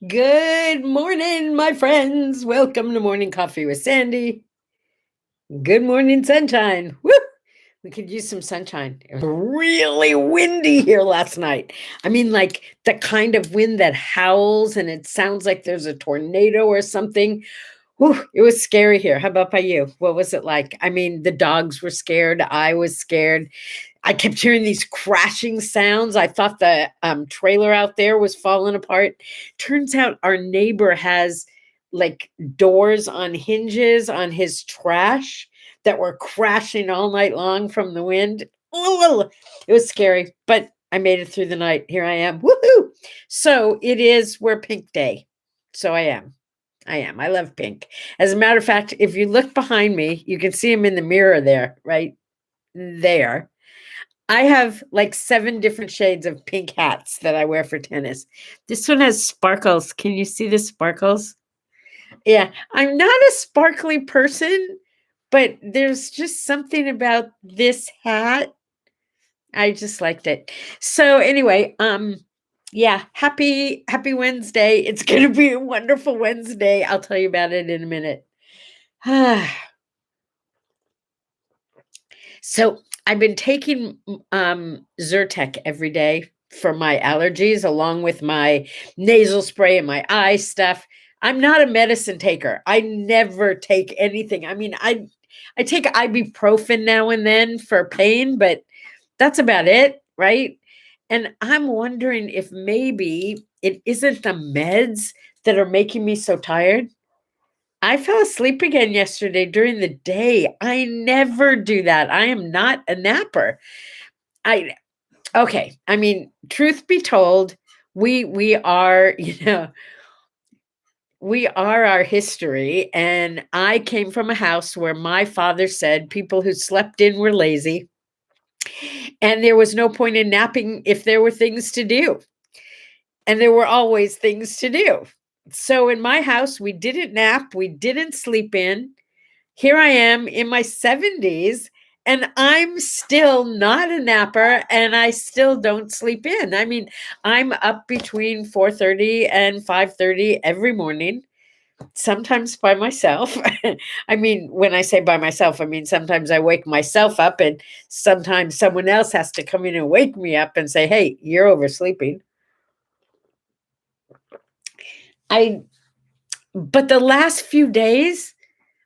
Good morning, my friends. Welcome to Morning Coffee with Sandye. Good morning, sunshine. Woo! We could use some sunshine. It was really windy here last night. I mean, like the kind of wind that howls and it sounds like there's a tornado or something. Whew, it was scary here. How about by you? What was it like? I mean, the dogs were scared. I was scared. I kept hearing these crashing sounds. I thought the trailer out there was falling apart. Turns out our neighbor has like doors on hinges on his trash that were crashing all night long from the wind. Oh, it was scary, but I made it through the night. Here I am. Woohoo! So it is Wear Pink Day. So I am. I am. I love pink. As a matter of fact, if you look behind me, you can see him in the mirror there, right there. I have like 7 different shades of pink hats that I wear for tennis. This one has sparkles. Can you see the sparkles? Yeah, I'm not a sparkly person, but there's just something about this hat. I just liked it. So anyway, yeah, happy Wednesday. It's going to be a wonderful Wednesday. I'll tell you about it in a minute. So I've been taking Zyrtec every day for my allergies, along with my nasal spray and my eye stuff. I'm not a medicine taker. I never take anything. I mean, I take ibuprofen now and then for pain, but that's about it, right? And I'm wondering if maybe it isn't the meds that are making me so tired. I fell asleep again yesterday during the day. I never do that. I am not a napper. I okay. I mean, truth be told, we are, we are our history. And I came from a house where my father said people who slept in were lazy. And there was no point in napping if there were things to do. And there were always things to do. So in my house, we didn't nap, we didn't sleep in. Here I am in my 70s and I'm still not a napper and I still don't sleep in. I mean, I'm up between 4:30 and 5:30 every morning, sometimes by myself. I mean, when I say by myself, I mean sometimes I wake myself up and sometimes someone else has to come in and wake me up and say, "Hey, you're oversleeping." I but the last few days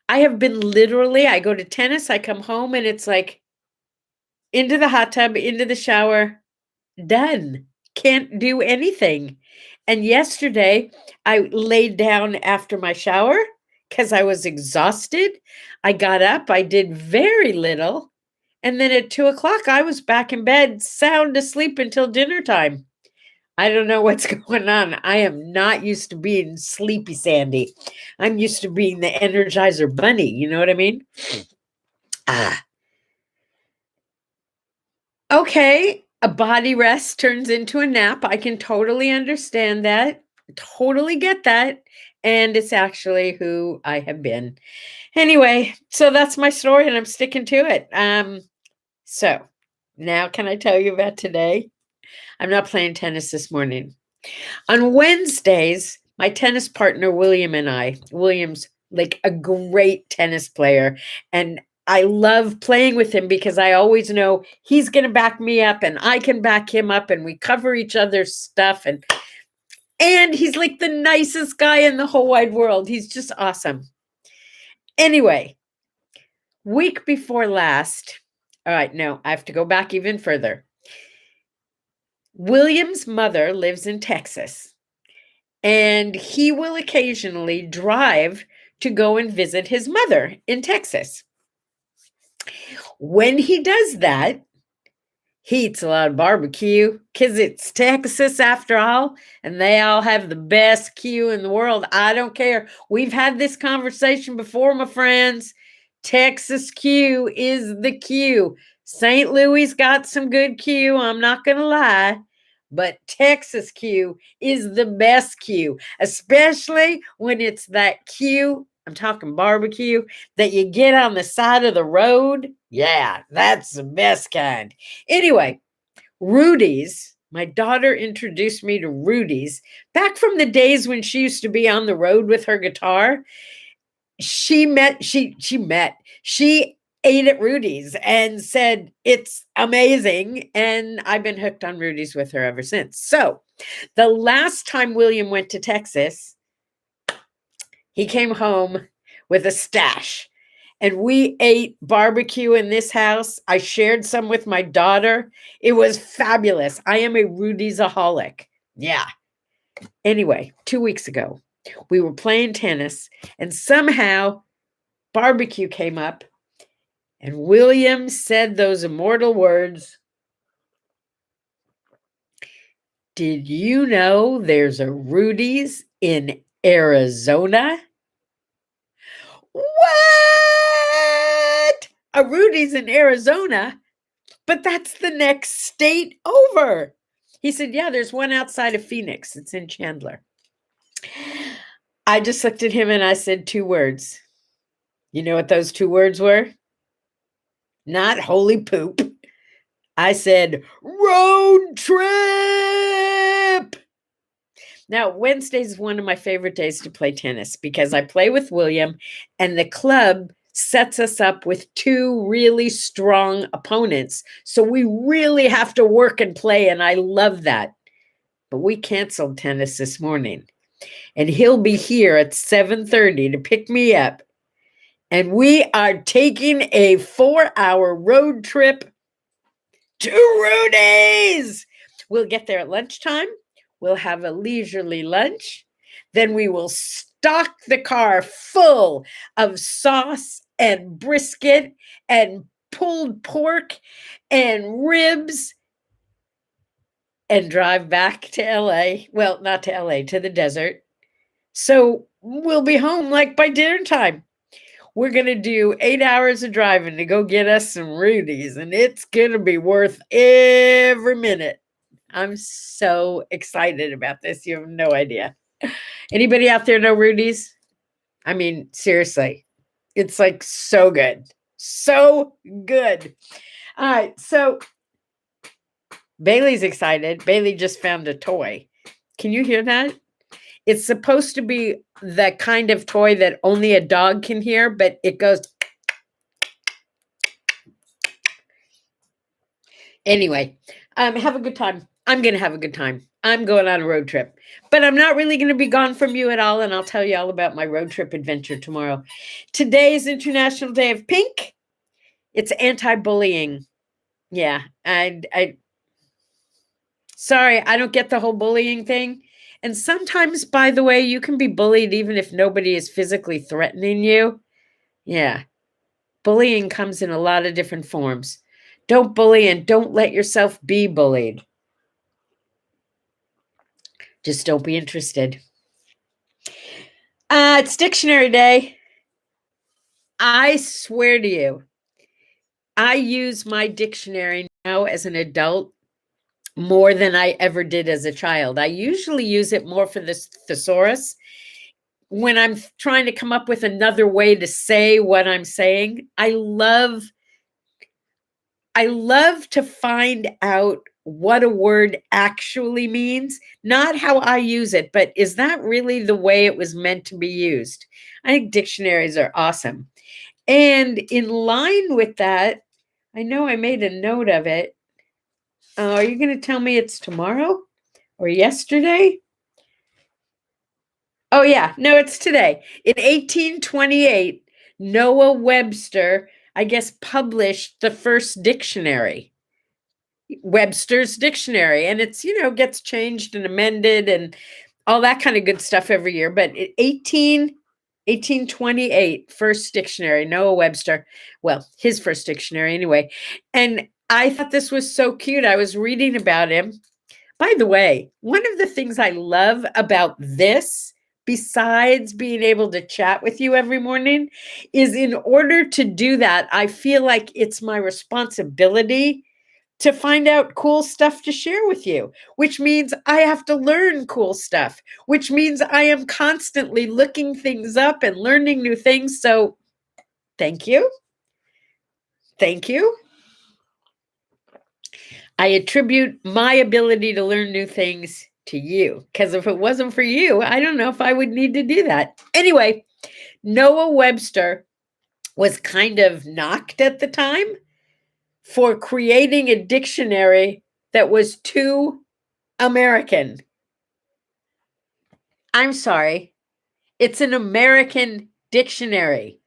I have been literally I go to tennis, I come home and it's like into the hot tub, into the shower, done. Can't do anything. And yesterday, I laid down after my shower because I was exhausted. I got up, I did very little. And then at 2 o'clock, I was back in bed, sound asleep until dinner time. I don't know what's going on. I am not used to being sleepy Sandy. I'm used to being the Energizer Bunny. You know what I mean? Ah, okay, a body rest turns into a nap. I can totally understand that. Totally get that. And it's actually who I have been. Anyway, so that's my story and I'm sticking to it. So now can I tell you about today? I'm not playing tennis this morning. On Wednesdays, my tennis partner William and William's like a great tennis player and I love playing with him because I always know he's going to back me up and I can back him up and we cover each other's stuff and he's like the nicest guy in the whole wide world. He's just awesome. Anyway, week before last, all right, no, I have to go back even further. William's mother lives in Texas. And he will occasionally drive to go and visit his mother in Texas. When he does that, he eats a lot of barbecue because it's Texas after all, and they all have the best Q in the world. I don't care. We've had this conversation before, my friends. Texas Q is the Q. St. Louis got some good Q, I'm not going to lie. But Texas Q is the best Q, especially when it's that Q, I'm talking barbecue, that you get on the side of the road. Yeah, that's the best kind. Anyway, Rudy's My daughter introduced me to Rudy's back from the days when she used to be on the road with her guitar. She ate at Rudy's and said it's amazing, and I've been hooked on Rudy's with her ever since. So the last time William went to Texas, he came home with a stash, and we ate barbecue in this house. I shared some with my daughter. It was fabulous. I am a Rudy's-aholic. Yeah. Anyway, 2 weeks ago, we were playing tennis, and somehow barbecue came up, and William said those immortal words, "Did you know there's a Rudy's in Arizona?" What? A Rudy's in Arizona? But that's the next state over. He said, yeah, there's one outside of Phoenix. It's in Chandler. I just looked at him and I said 2 words. You know what those 2 words were? Not holy poop. I said, road trip. Now, Wednesdays is one of my favorite days to play tennis because I play with William, and the club sets us up with 2 really strong opponents. So we really have to work and play, and I love that. But we canceled tennis this morning, and he'll be here at 7:30 to pick me up. And we are taking a 4-hour road trip to Rudy's. We'll get there at lunchtime. We'll have a leisurely lunch. Then we will stock the car full of sauce and brisket and pulled pork and ribs and drive back to LA. Well, not to LA, to the desert. So we'll be home like by dinner time. We're going to do 8 hours of driving to go get us some Rudy's, and it's going to be worth every minute. I'm so excited about this. You have no idea. Anybody out there know Rudy's? I mean, seriously, it's like so good. So good. All right. So Bailey's excited. Bailey just found a toy. Can you hear that? It's supposed to be the kind of toy that only a dog can hear, but it goes. Anyway, have a good time. I'm going to have a good time. I'm going on a road trip, but I'm not really going to be gone from you at all, and I'll tell you all about my road trip adventure tomorrow. Today is International Day of Pink. It's anti-bullying. Yeah, sorry, I don't get the whole bullying thing. And sometimes, by the way, you can be bullied even if nobody is physically threatening you. Yeah, bullying comes in a lot of different forms. Don't bully and don't let yourself be bullied. Just don't be interested. It's dictionary day. I swear to you, I use my dictionary now as an adult more than I ever did as a child. I usually use it more for the thesaurus when I'm trying to come up with another way to say what I'm saying. I love to find out what a word actually means, not how I use it, but is that really the way it was meant to be used? I think dictionaries are awesome. And in line with that, I know I made a note of it. Are you going to tell me it's tomorrow or yesterday? Oh, yeah. No, it's today. In 1828, Noah Webster, I guess, published the first dictionary. Webster's dictionary, and it's, gets changed and amended and all that kind of good stuff every year. But 1828, first dictionary, Noah Webster, well, his first dictionary anyway. And I thought this was so cute. I was reading about him. By the way, one of the things I love about this, besides being able to chat with you every morning, is in order to do that, I feel like it's my responsibility to find out cool stuff to share with you, which means I have to learn cool stuff, which means I am constantly looking things up and learning new things. So thank you. Thank you. I attribute my ability to learn new things to you, because if it wasn't for you, I don't know if I would need to do that. Anyway, Noah Webster was kind of knocked at the time for creating a dictionary that was too American. I'm sorry. It's an American dictionary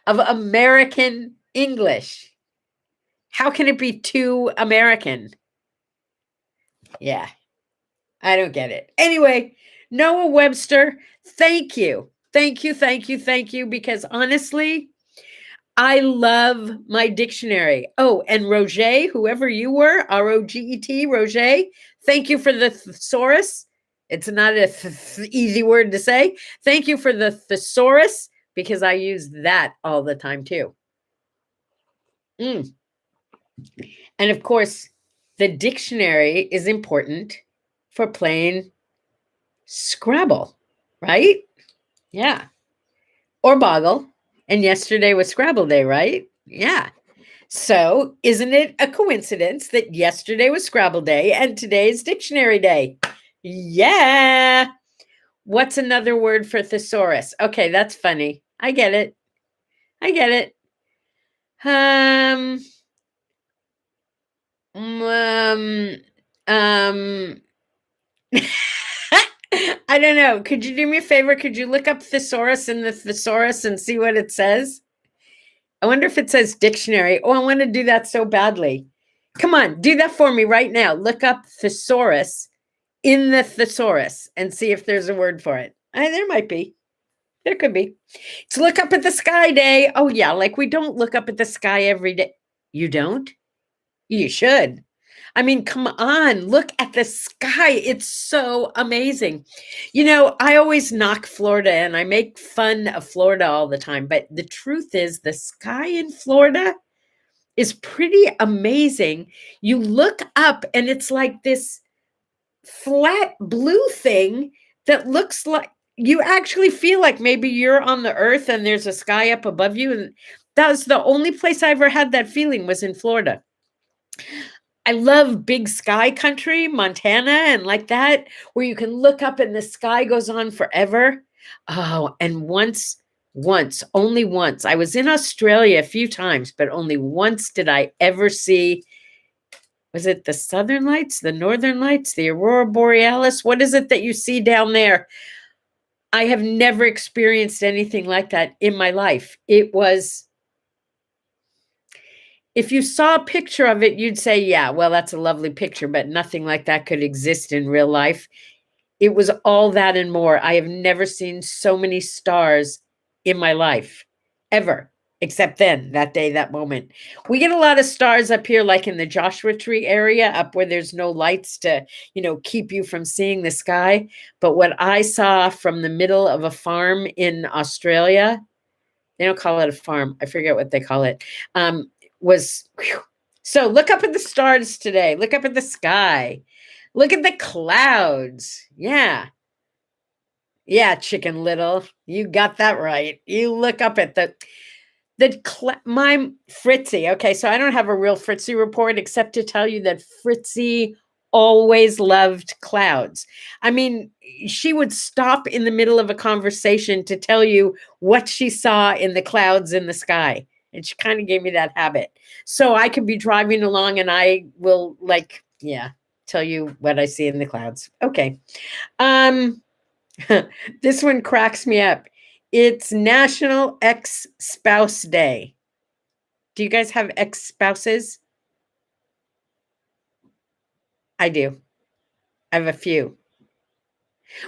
of American English. How can it be too American? Yeah, I don't get it. Anyway, Noah Webster, thank you. Thank you, thank you, thank you, because honestly, I love my dictionary. Oh, and Roger, whoever you were, Roget, Roger, thank you for the thesaurus. It's not an easy word to say. Thank you for the thesaurus, because I use that all the time too. And of course, the dictionary is important for playing Scrabble, right? Yeah. Or Boggle. And yesterday was Scrabble Day, right? Yeah. So isn't it a coincidence that yesterday was Scrabble Day and today is Dictionary Day? Yeah. What's another word for thesaurus? Okay, that's funny. I get it. I get it. I don't know. Could you do me a favor? Could you look up thesaurus in the thesaurus and see what it says? I wonder if it says dictionary. Oh, I want to do that so badly. Come on, do that for me right now. Look up thesaurus in the thesaurus and see if there's a word for it. There might be. There could be. It's look up at the sky day. Oh, yeah. Like we don't look up at the sky every day. You don't? You should. I mean, come on, look at the sky. It's so amazing. You know, I always knock Florida and I make fun of Florida all the time. But the truth is, the sky in Florida is pretty amazing. You look up and it's like this flat blue thing that looks like you actually feel like maybe you're on the earth and there's a sky up above you. And that was the only place I ever had that feeling was in Florida. I love big sky country, Montana, and like that, where you can look up and the sky goes on forever. Oh, and only once, I was in Australia a few times, but only once did I ever see, was it the Southern Lights, the Northern Lights, the Aurora Borealis? What is it that you see down there? I have never experienced anything like that in my life. It was, if you saw a picture of it, you'd say, yeah, well, that's a lovely picture, but nothing like that could exist in real life. It was all that and more. I have never seen so many stars in my life, ever, except then, that day, that moment. We get a lot of stars up here, like in the Joshua Tree area, up where there's no lights to, keep you from seeing the sky. But what I saw from the middle of a farm in Australia, they don't call it a farm. I forget what they call it. Was whew. So look up at the stars today. Look up at the sky. Look at the clouds. Yeah. Yeah, Chicken Little. You got that right. You look up at my Fritzy. Okay, so I don't have a real Fritzy report except to tell you that Fritzy always loved clouds. I mean, she would stop in the middle of a conversation to tell you what she saw in the clouds in the sky. And she kind of gave me that habit. So I could be driving along and I will tell you what I see in the clouds. Okay. This one cracks me up. It's National Ex-Spouse Day. Do you guys have ex-spouses? I do. I have a few.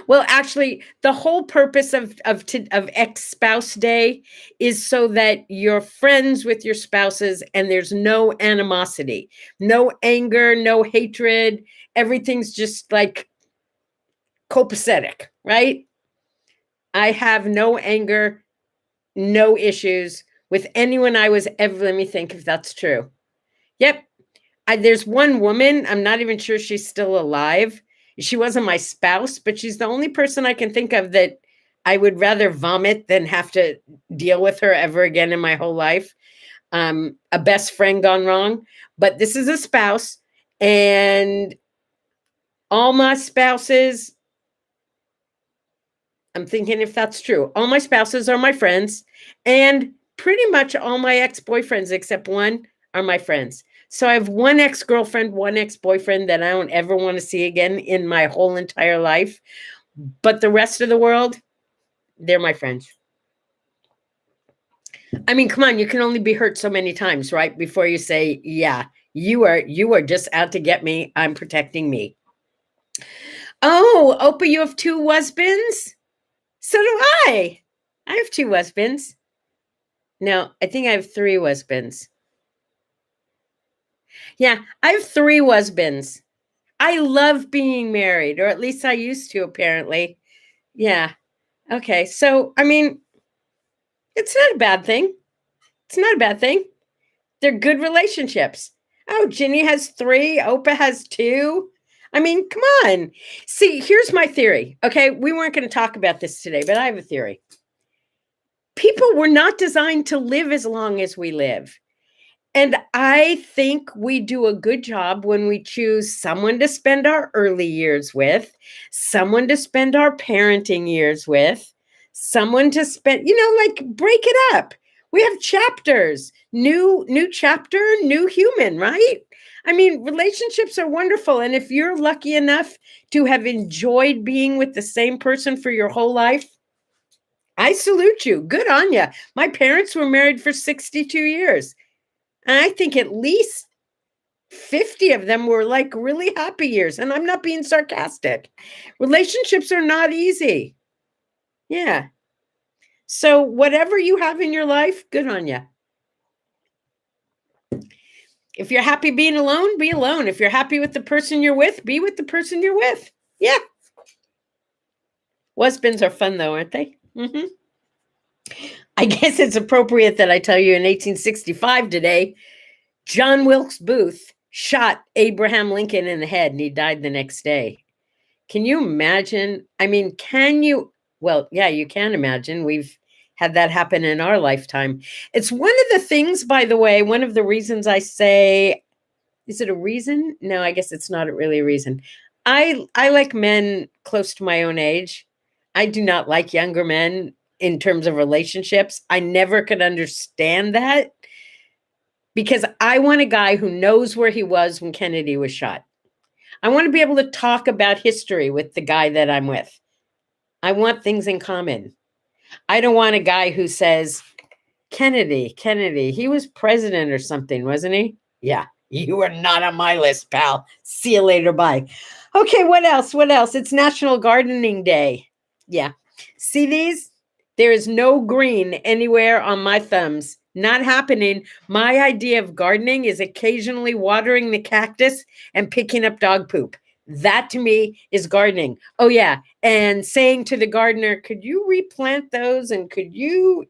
Well, actually, the whole purpose of ex-spouse day is so that you're friends with your spouses and there's no animosity, no anger, no hatred. Everything's just like copacetic, right? I have no anger, no issues with anyone I was ever. Let me think if that's true. Yep. There's one woman, I'm not even sure she's still alive. She wasn't my spouse, but she's the only person I can think of that I would rather vomit than have to deal with her ever again in my whole life. A best friend gone wrong. But this is a spouse, And all my spouses, I'm thinking if that's true, all my spouses are my friends, and pretty much all my ex-boyfriends except one are my friends. So I have one ex-girlfriend, one ex-boyfriend that I don't ever want to see again in my whole entire life. But the rest of the world, they're my friends. I mean, come on, you can only be hurt so many times, right? Before you say, yeah, you are just out to get me. I'm protecting me. Oh, Opa, you have two husbands? So do I. I have two husbands. No, I think I have three husbands. Yeah, I have three husbands. I love being married, or at least I used to, apparently. Yeah. Okay. So, I mean, it's not a bad thing. It's not a bad thing. They're good relationships. Oh, Ginny has three. Opa has two. I mean, come on. See, here's my theory. Okay. We weren't going to talk about this today, but I have a theory. People were not designed to live as long as we live. And I think we do a good job when we choose someone to spend our early years with, someone to spend our parenting years with, someone to spend, like break it up. We have chapters, new chapter, new human, right? I mean, relationships are wonderful. And if you're lucky enough to have enjoyed being with the same person for your whole life, I salute you. Good on you. My parents were married for 62 years. And I think at least 50 of them were like really happy years. And I'm not being sarcastic. Relationships are not easy. Yeah. So whatever you have in your life, good on you. If you're happy being alone, be alone. If you're happy with the person you're with, be with the person you're with. Yeah. Husbands are fun though, aren't they? Mm-hmm. I guess it's appropriate that I tell you in 1865 today, John Wilkes Booth shot Abraham Lincoln in the head and he died the next day. Can you imagine? I mean, well, yeah, you can imagine. We've had that happen in our lifetime. It's one of the things, by the way, one of the reasons I say, is it a reason? No, I guess it's not really a reason. I like men close to my own age. I do not like younger men in terms of relationships. I never could understand that because I want a guy who knows where he was when Kennedy was shot. I want to be able to talk about history with the guy that I'm with. I want things in common. I don't want a guy who says, Kennedy, he was president or something, wasn't he? Yeah, you are not on my list, pal. See you later. Bye. Okay, what else? It's National Gardening Day. Yeah. See these? There is no green anywhere on my thumbs. Not happening. My idea of gardening is occasionally watering the cactus and picking up dog poop. That to me is gardening. Oh, yeah. And saying to the gardener, could you replant those? And could you?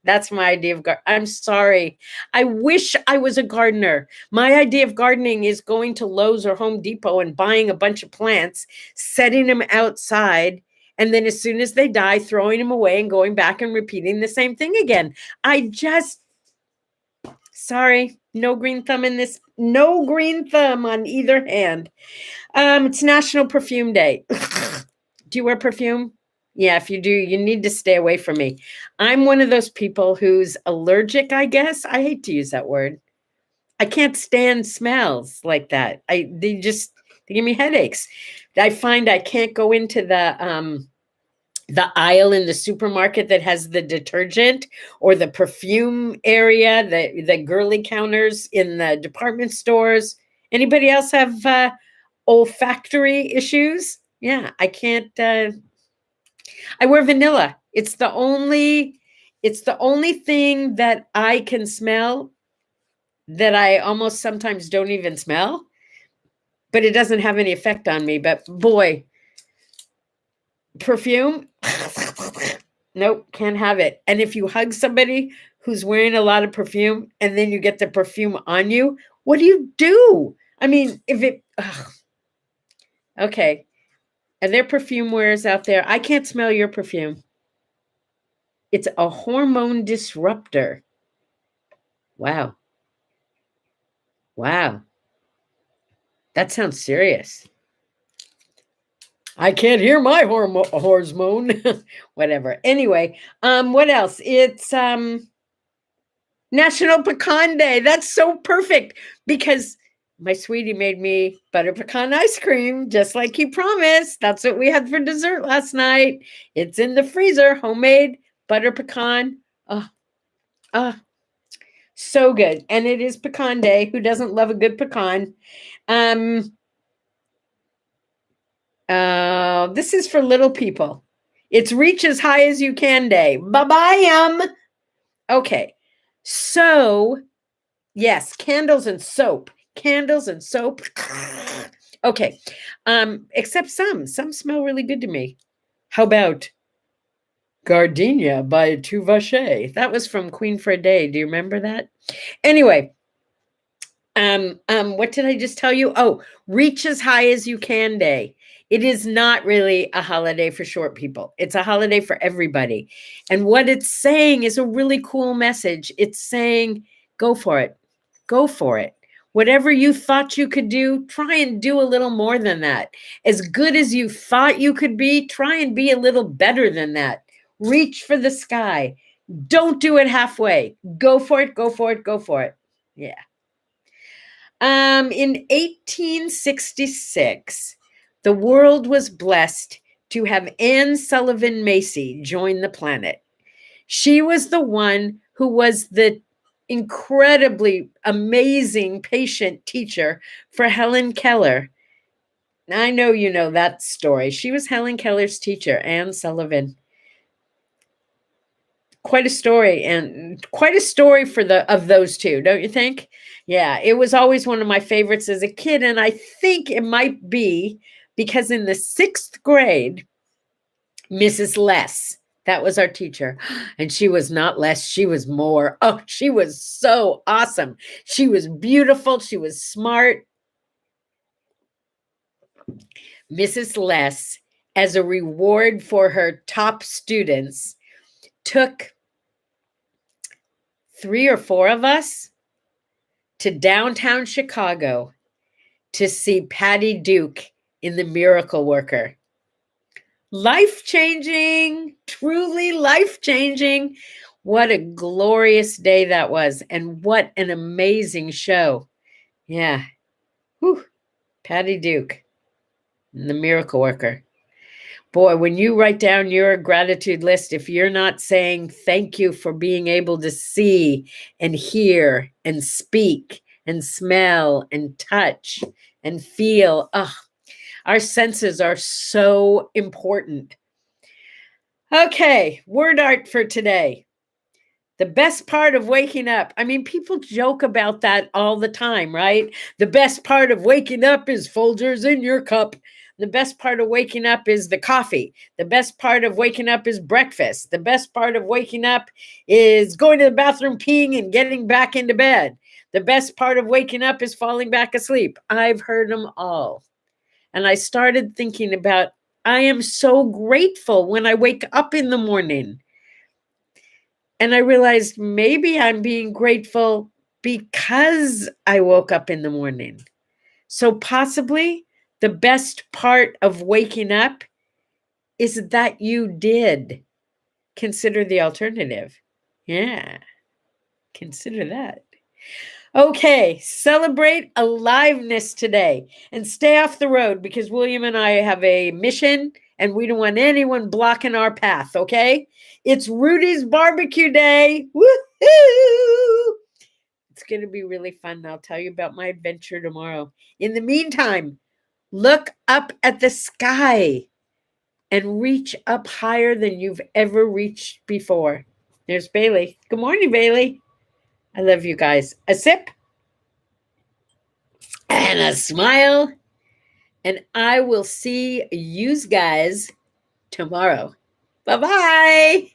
That's my idea of gardening. I'm sorry. I wish I was a gardener. My idea of gardening is going to Lowe's or Home Depot and buying a bunch of plants, setting them outside, and then as soon as they die, throwing them away and going back and repeating the same thing again. Sorry, no green thumb in this. No green thumb on either hand. It's National Perfume Day. Do you wear perfume? Yeah, if you do, you need to stay away from me. I'm one of those people who's allergic, I guess. I hate to use that word. I can't stand smells like that. They give me headaches. I find I can't go into the aisle in the supermarket that has the detergent or the perfume area, the girly counters in the department stores. Anybody else have olfactory issues? Yeah, I can't. I wear vanilla. It's the only thing that I can smell that I almost sometimes don't even smell, but it doesn't have any effect on me. But boy, perfume, nope, can't have it. And if you hug somebody who's wearing a lot of perfume and then you get the perfume on you, what do you do? I mean, okay. Are there perfume wearers out there? I can't smell your perfume. It's a hormone disruptor. Wow. Wow. That sounds serious. I can't hear my horse moan. Whatever. Anyway, what else? It's National Pecan Day. That's so perfect because my sweetie made me butter pecan ice cream, just like he promised. That's what we had for dessert last night. It's in the freezer, homemade butter pecan. So good. And it is Pecan Day. Who doesn't love a good pecan? This is for little people. It's Reach as High as You Can Day. Bye-bye. Okay. So, yes, candles and soap. Candles and soap. Okay. Except some smell really good to me. How about Gardenia by Tuvache? That was from Queen for a Day. Do you remember that? Anyway, what did I just tell you? Oh, Reach as High as You Can Day. It is not really a holiday for short people. It's a holiday for everybody. And what it's saying is a really cool message. It's saying, go for it. Go for it. Whatever you thought you could do, try and do a little more than that. As good as you thought you could be, try and be a little better than that. Reach for the sky. Don't do it halfway. Go for it, go for it, go for it. Yeah. In 1866, the world was blessed to have Anne Sullivan Macy join the planet. She was the one who was the incredibly amazing patient teacher for Helen Keller. I know you know that story. She was Helen Keller's teacher, Anne Sullivan. Quite a story, and quite a story for of those two, don't you think? Yeah, it was always one of my favorites as a kid, and I think it might be because in the 6th grade, Mrs. Less, that was our teacher, and she was not less, she was more. Oh, she was so awesome. She was beautiful, she was smart. Mrs. Less, as a reward for her top students, took 3 or 4 of us to downtown Chicago to see Patty Duke in The Miracle Worker. Life-changing, truly life-changing. What a glorious day that was, and what an amazing show. Yeah. Whew. Patty Duke, The Miracle Worker. Boy, when you write down your gratitude list, if you're not saying thank you for being able to see and hear and speak and smell and touch and feel, our senses are so important. Okay, word art for today. The best part of waking up. I mean, people joke about that all the time, right? The best part of waking up is Folgers in your cup. The best part of waking up is the coffee. The best part of waking up is breakfast. The best part of waking up is going to the bathroom, peeing, and getting back into bed. The best part of waking up is falling back asleep. I've heard them all. And I started thinking about, I am so grateful when I wake up in the morning. And I realized maybe I'm being grateful because I woke up in the morning. So possibly the best part of waking up is that you did. Consider the alternative. Yeah, consider that. Okay, celebrate aliveness today and stay off the road because William and I have a mission and we don't want anyone blocking our path, okay? It's Rudy's Barbecue Day. Woohoo! It's going to be really fun. I'll tell you about my adventure tomorrow. In the meantime, look up at the sky and reach up higher than you've ever reached before. There's Bailey. Good morning, Bailey. I love you guys. A sip and a smile. And I will see you guys tomorrow. Bye-bye.